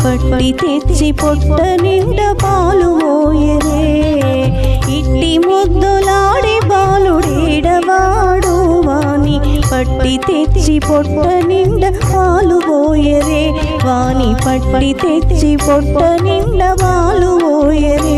పట్టి తెచ్చి పొట్ట నిండా పాలు పోయరే. ఇట్టి ముద్దులాడి బాలుడేడవాడు వాని పట్టి తెచ్చి పొట్ట నిండా పాలు పోయరే. వాని పట్టి తెచ్చి పొట్ట నిండా పాలు పోయరే.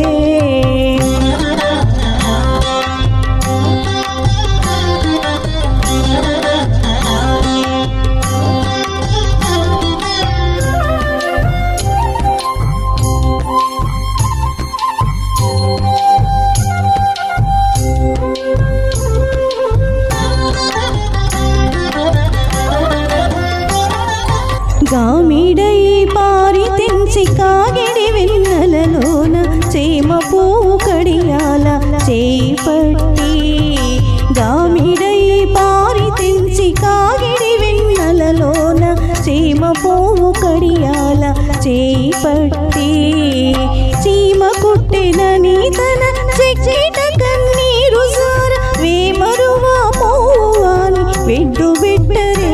గామిడై పారి తెంచి కాగిడి వెన్నెలలోన చేమ పువ్వు కడియాల చేయి పట్టి. గామిడై పారి తెంచి కాగిడి వెన్నెలలోన చేమ పువ్వు కడియాల చేయి పట్టి. చీమ కుట్టెనని తన చెక్కిట కన్నీరు సార వేమరువా పోవాని వెడ్డు బిడ్డరే.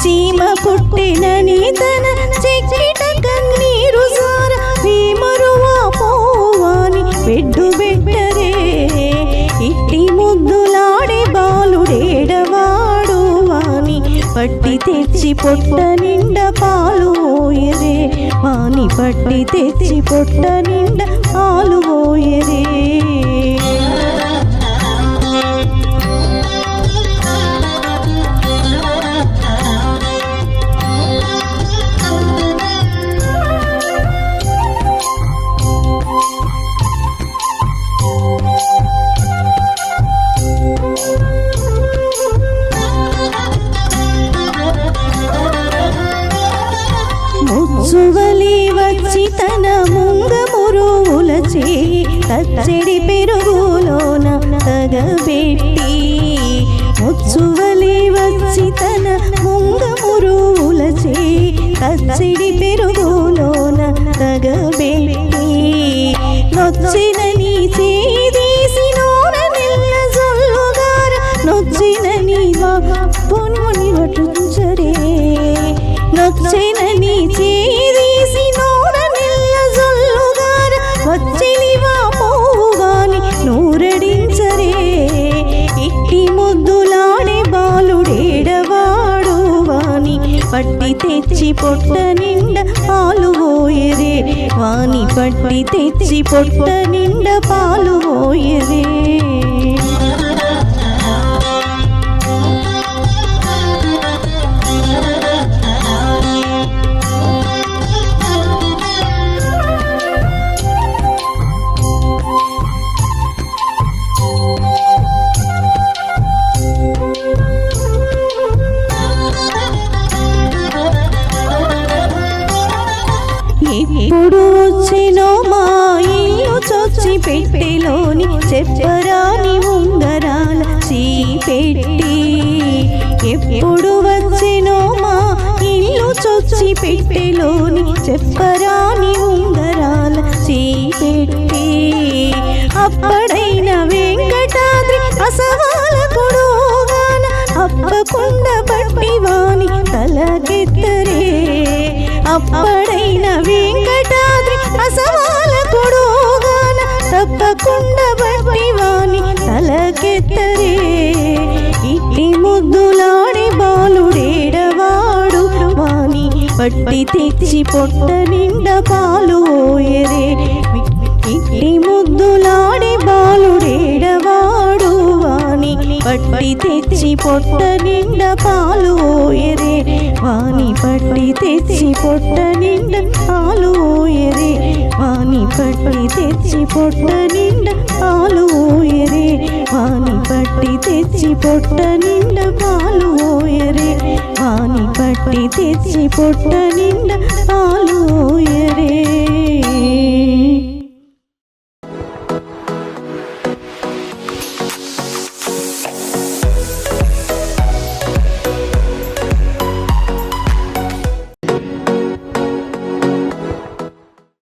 చీమ కుట్టెనని తన చెక్కిట కన్నీరు సార వేమరువా పోవాని వెడ్డు బిడ్డరే. ఇట్టి ముద్దులాడే బాలుడేడవాడు వాని పట్టి తెచ్చి పొట్ట నిండా పాలు పోయరే. వాని పట్టి తెచ్చి పొట్ట నిండా పాలు పోయరే. ముచ్చువలి వచ్చి తన ముంగ మురువుల చేయి తచ్చడి పెరుగులోన తగబెట్టి. ముచ్చువలి వచ్చి తన ముంగ మురువుల చేయి తచ్చడి పెరుగులోన తగబెట్టి. నొచ్చిన నీ చేయి తీసి నోర నెల్ల జొల్లుగార నొచ్చిన నీ పొన్ముని వటుంచరే. నొచ్చిన నీ చేయి తీసి నోర నెల్ల జొల్లుగార వచ్చిలివా పోవుగాని నూరడించరే. ఇట్టి ముద్దులాడే బాలుడేడవాడు వాని పట్టి తెచ్చి పొట్ట నిండా పాలు పోయరే. వాని పట్టి తెచ్చి పొట్ట నిండా పాలు పోయరే. ఎప్పుడు వచ్చినో మా ఇల్లు చొచ్చి పెట్టెలోని చెప్పరాని ఉంగరాల చీపెట్టి. ఎప్పుడు వచ్చినో మా ఇల్లు చొచ్చి పెట్టెలోని చెప్పరాని ఉంగరాల చీపెట్టి. అప్పుడైన వెంకటాద్రి అసవాల కొడుగాన అప్పకుండ పట్టి వాని తలకెత్తరే. అప్పుడైన వెంకటాద్రి అసవాల కొడుగాన తప్పకుండ బట్టి వాని తలకెత్తరే. ఇట్టి ముద్దులాడి బాలుడేడవాడు వాని పట్టి తెచ్చి పొట్ట నిండా పాలు పోయరే. ఇట్టి ముద్దులాడి బాలుడేడవాడు వాని పట్టి తెచ్చి పొట్ట నిండా పాలు పోయరే. వాని పట్టి తెచ్చి పొట్ట నిండా పాలు పోయరే. వాని పట్టి తెచ్చి పొట్ట నిండా పాలు పోయరే. వాని పట్టి తెచ్చి పొట్ట నిండా పాలు ఓయరే వాని పట్టి తెచ్చి పొట్ట నిండా పాలు ఓయరే